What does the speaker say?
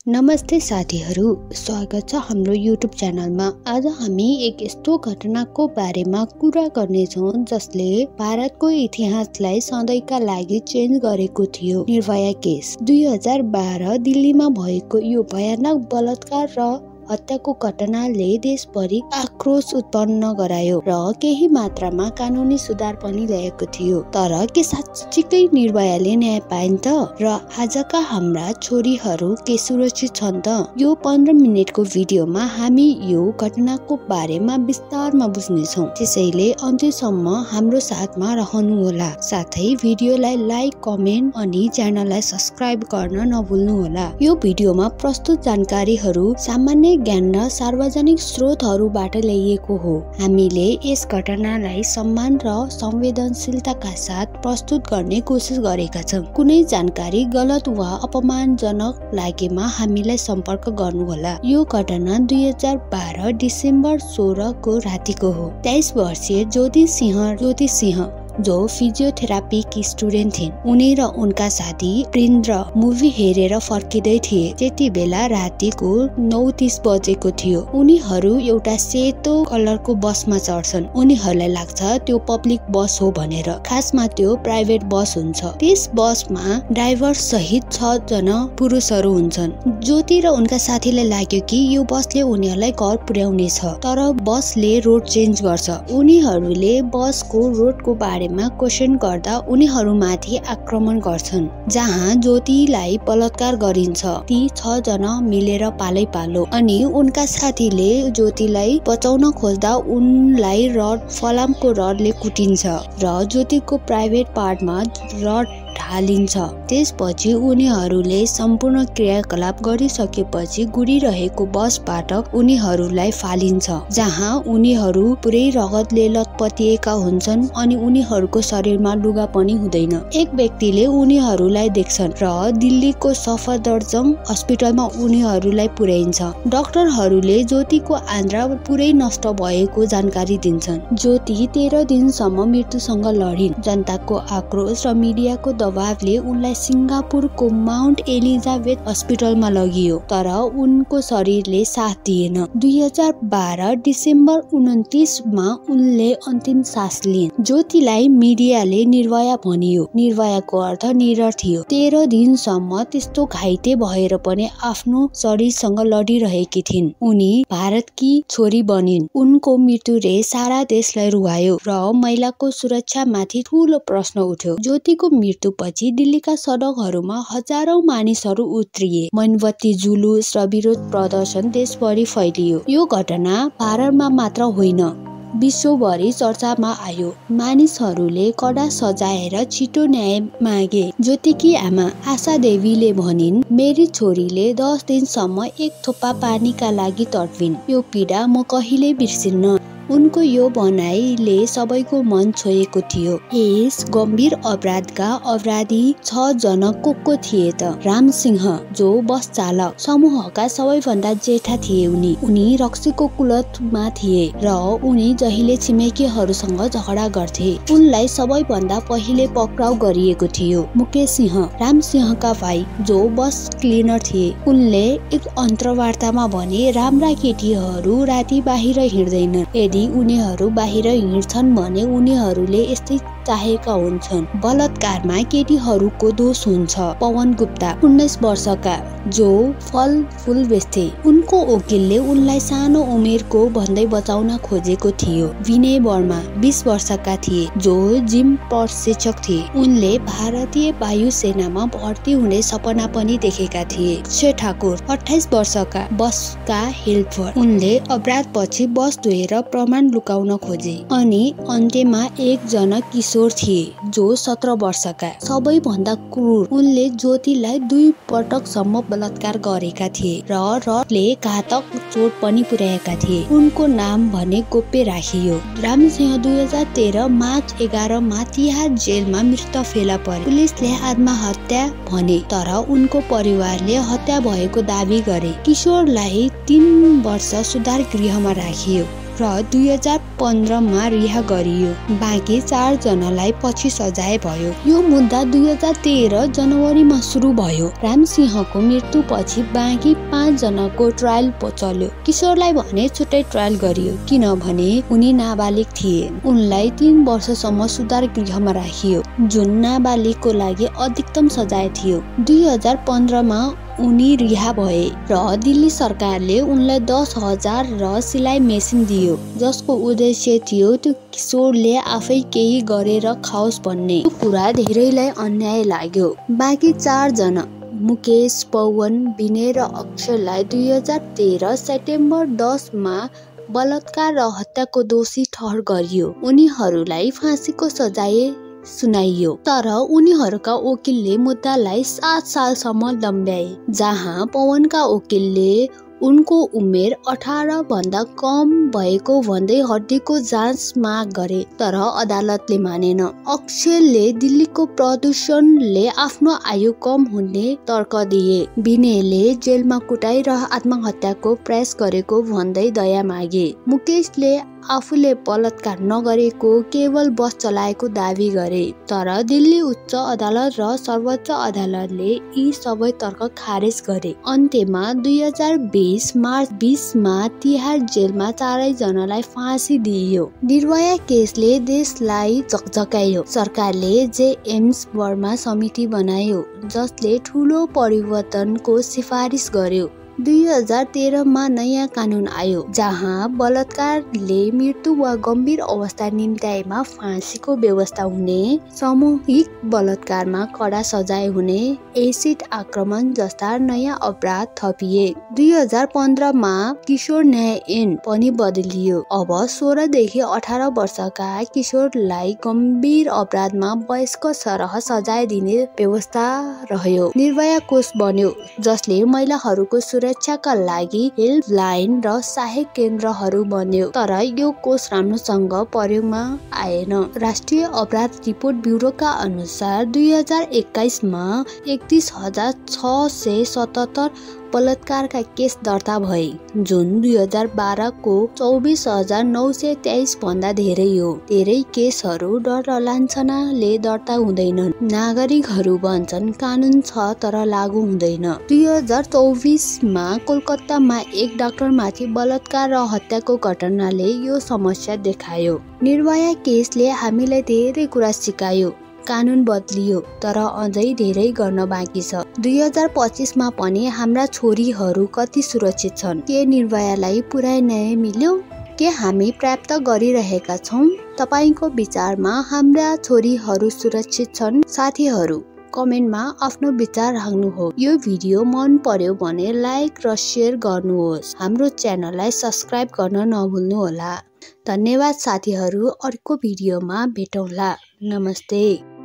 नमस्ते साथीहरू, स्वागत छ हाम्रो युट्युब च्यानलमा। आज हामी एक यस्तो घटनाको बारेमा कुरा गर्नेछौँ जसले भारतको इतिहासलाई सधैँका लागि चेन्ज गरेको थियो। निर्भया केस 2012 दिल्लीमा भएको यो भयानक बलात्कार र हत्याको घटनाले देशभरि आक्रोश उत्पन्न गरायो र केही मात्रामा कानुनी सुधार पनि ल्याएको थियो। तर के साँच्चीकै निर्भयाले न्याय पाइन् त? र आजका हाम्रा छोरीहरू के सुरक्षित छन् त? यो 15 मिनेटको भिडियोमा हामी यो घटनाको बारेमा विस्तारमा बुझ्नेछौँ। त्यसैले अन्त्यसम्म हाम्रो साथमा रहनुहोला। साथै भिडियोलाई लाइक, कमेन्ट अनि च्यानललाई सब्स्क्राइब गर्न नभुल्नुहोला। यो भिडियोमा प्रस्तुत जानकारीहरू सामान्य ज्ञान र सार्वजनिक स्रोतहरूबाट ल्याइएको हो। हामीले यस घटनालाई सम्मान र संवेदनशीलताका साथ प्रस्तुत गर्ने कोसिस गरेका छौँ। कुनै जानकारी गलत वा अपमानजनक लागेमा हामीलाई सम्पर्क गर्नुहोला। यो घटना 2012 डिसेम्बर 16 को रातिको हो। 23 वर्षीय ज्योति सिंह जो फिजियोथेरापीकी स्टुडेन्ट थिइन्। उनी र उनका साथी प्रिन्द्र मुभी हेरेर फर्किँदै थिए। त्यति बेला रातिको 9:30 बजेको थियो। उनीहरू एउटा सेतो कलरको बसमा चढ्छन्। उनीहरूलाई लाग्छ त्यो पब्लिक बस हो भनेर। खासमा त्यो प्राइभेट बस हुन्छ। त्यस बसमा ड्राइभर सहित 6 जना पुरुषहरू हुन्छन्। ज्योति र उनका साथीलाई लाग्यो कि यो बसले उनीहरूलाई घर पुर्याउनेछ। तर बसले रोड चेन्ज गर्छ। उनीहरूले बसको रोडको बारेमा क्वेशन गर्दा उनीहरूमाथि आक्रमण गर्छन्, जहाँ ज्योतिलाई बलात्कार गरिन्छ। ती 6 जना मिलेर पालै-पालो। अनि उनका साथीले ज्योतिलाई बचाउन खोज्दा उनलाई फलामको रडले कुटिन्छ र ज्योतिको प्राइभेट पार्टमा रड हालिन्छ। त्यसपछि उनीहरूले सम्पूर्ण क्रियाकलाप गरिसकेपछि गुडिरहेको बसबाट उनीहरूलाई फालिन्छ, जहाँ उनीहरू पुरै रगतले लतपतिएका हुन्छन् अनि उनीहरूको शरीरमा लुगा पनि हुँदैन। एक व्यक्तिले उनीहरूलाई देख्छन् र दिल्लीको सफदरजंग अस्पतालमा उनीहरूलाई पुर्याइन्छ। डाक्टरहरूले ज्योतिको आन्द्रा पुरै नष्ट भएको जानकारी दिन्छन्। ज्योति 13 दिनसम्म मृत्युसँग लडिन्। जनताको आक्रोश र मिडियाको दबावले उनलाई सिङ्गापुरको माउन्ट एलिजाबेथ अस्पतालमा लगियो, तर उनको शरीरले साथ दिएन। 2012 डिसेम्बर 29 मा उनले अन्तिम सास लिइन्। ज्योतिलाई मिडियाले निर्भया भनियो। निर्भयाको अर्थ निडर थियो। 13 दिनसम्म त्यस्तो घाइते भएर पनि आफ्नो शरीरसँग लडिरहेकी थिइन्। उनी भारतकी छोरी बनिन्। उनको मृत्युले सारा देशलाई रुवायो र महिलाको सुरक्षामाथि ठूलो प्रश्न उठ्यो। ज्योतिको मृत्युपछि दिल्लीका सडकहरूमा हजारौं मानिसहरू उत्रिए। मोमबत्ती जुलुस र विरोध प्रदर्शन देशभरि फैलियो। यो घटना भारतमा मात्र होइन, विश्वभरि चर्चामा आयो। मानिसहरूले कडा सजाएर छिटो न्याय मागे। ज्योतिकी आमा आशा देवीले भनिन्, मेरी छोरीले 10 दिनसम्म एक थोपा पानीका लागि तडपिन्। यो पीडा म कहिल्यै बिर्सिन्न। उनको यो भनाइले सबैको मन छोएको थियो। यस गम्भीर अपराधका अपराधी 6 जना को थिए त? राम सिंह, जो बस चालक समूहका सबैभन्दा जेठा थिए। उनी रक्सीको कुलतमा थिए र उनी जहिले छिमेकीहरूसँग झगडा गर्थे। उनलाई सबैभन्दा पहिले पक्राउ गरिएको थियो। मुकेश सिंह, राम सिंहका भाइ, जो बस क्लिनर थिए। उनले एक अन्तर्वार्तामा भने, राम्रा केटीहरू राति बाहिर हिँड्दैनन्। यदि उनीहरू बाहिर हिँड्छन् भने उनीहरूले यस्तै चाहेका हुन्छन्। बलात्कारमा केटीहरूको दोष हुन्छ। पवन गुप्ता, 19 वर्षका, जो फल-फूल बेच्थे। उनको वकिलले उनलाई सानो उमेरको भन्दै बचाउन खोजेको थियो। विनय वर्मा, 20 वर्षका थिए, जो जिम प्रशिक्षक थिए। उनले भारतीय वायुसेनामा भर्ती हुने सपना पनि देखेका थिए। अक्षय ठाकुर, 28 वर्षका, बसका हेल्पर। उनले अपराधपछि बस धोएर प्रमाण लुकाउन खोजे। अनि अन्त्यमा एक जना किशोर थिए, जो 17 वर्षका, सबैभन्दा क्रूर। उनले ज्योतिलाई 2 पटकसम्म बलात्कार गरेका थिए र रडले घातक चोट पनि पुर्याएका थिए। उनको नाम भने गोप्य राखियो। रामसिंह 2013 मार्च 11 मा तिहार जेलमा मृत फेला परे। पुलिसले आत्महत्या भने, तर उनको परिवारले हत्या भएको दाबी गरे। किशोरलाई 3 वर्ष सुधार गृहमा राखियो। र 2015 मा रिहा गरियो। बाँकी 4 जनालाई पछि सजाय भयो। यो मुद्दा 2013 जनवरीमा सुरु भयो। रामसिंहको मृत्युपछि बाँकी 5 जनाको ट्रायल चल्यो। किशोरलाई भने छुट्टै ट्रायल गरियो किनभने उनी नाबालिग थिए। उनलाई 3 वर्षसम्म सुधार गृहमा राखियो, जुन नाबालिगको लागि अधिकतम सजाय थियो। 2015 मा उनी रिहा भए र दिल्ली सरकारले उनलाई 10,000 र सिलाइ मेसिन दियो, जसको उद्देश्य थियो त्यो किशोरले आफै केही गरेर खाओस् भन्ने। यो कुरा धेरैलाई अन्याय लाग्यो। बाँकी 4 जना मुकेश, पवन, विनय र अक्षयलाई 2013 सेप्टेम्बर 10 मा बलात्कार र हत्याको दोषी ठहर गरियो। उनीहरूलाई फाँसीको सजाय सुनाइयो, तर उनीहरूका वकिलले मुद्दालाई 7 सालसम्म लम्ब्याए। जहाँ पवनका वकिलले उनको उमेर 18 भन्दा कम भएको भन्दै हड्डीको जाँच माग गरे, तर अदालतले मानेन। अक्षयले दिल्लीको प्रदूषणले आफ्नो आयु कम हुने तर्क दिए। विनयले जेलमा कुटाई र आत्महत्याको प्रयास गरेको भन्दै दया मागे। मुकेशले आफूले बलात्कार नगरेको, केवल बस चलाएको दावी गरे, तर दिल्ली उच्च अदालत र सर्वोच्च अदालतले यी सबै तर्क खारेज गरे। अन्त्यमा 2020 मार्च 20 मा तिहार जेलमा 4 जनालाई फाँसी दिइयो। निर्भया केसले देशलाई झकझकायो। सरकारले जेएम्स वर्मा समिति बनायो, जसले ठूलो परिवर्तनको सिफारिस गर्यो। 2013 मा नयाँ कानून आयो, जहाँ बलात्कारले मृत्यु वा गम्भीर अवस्था निम्त्याएमा फाँसीको व्यवस्था हुने, सामूहिक बलात्कारमा कडा सजाय हुने, एसिड आक्रमण जस्ता नयाँ अपराध थपिए। 2015 मा किशोर न्याय ऐन पनि बदलियो। अब 16 देखि 18 वर्षका किशोरलाई गम्भीर अपराधमा वयस्क सरह सजाय दिने व्यवस्था रह्यो। निर्भया कोष बन्यो, जसले महिलाहरूको सुरक्षाका लागि हेल्पलाइन र सहायक केन्द्रहरू बन्यो, तर यो कोष राम्रोसँग प्रयोगमा आएन। राष्ट्रिय अपराध रिपोर्ट ब्युरोका अनुसार 2021 मा 31,677 बलात्कारका केस दर्ता भए, जुन 2012 को 24,923 भन्दा धेरै हो। धेरै केसहरू डर र लान्छनाले दर्ता हुँदैनन्। नागरिकहरू भन्छन् कानून छ तर लागू हुँदैन। 2024 मा कोलकातामा एक डाक्टरमाथि बलात्कार र हत्याको घटनाले यो समस्या देखायो। निर्भया केसले हामीलाई धेरै कुरा सिकायो। कानून बदलियो, तर अझै धेरै गर्न बाँकी छ। 2025 मा पनि हाम्रा छोरीहरू कति सुरक्षित छन्? के निर्भयालाई पुरै न्याय मिल्यो? के हामी प्राप्त गरिरहेका छौं? तपाईको विचारमा हाम्रा छोरीहरू सुरक्षित छन्? साथीहरू कमेन्टमा आफ्नो विचार राख्नुहोस्। यो भिडियो मन पर्यो भने लाइक र शेयर गर्नुहोस्। हाम्रो च्यानललाई सब्स्क्राइब गर्न नभुल्नुहोला। धन्यवाद साथीहरू। अर्को भिडियोमा भेटौँला। नमस्ते।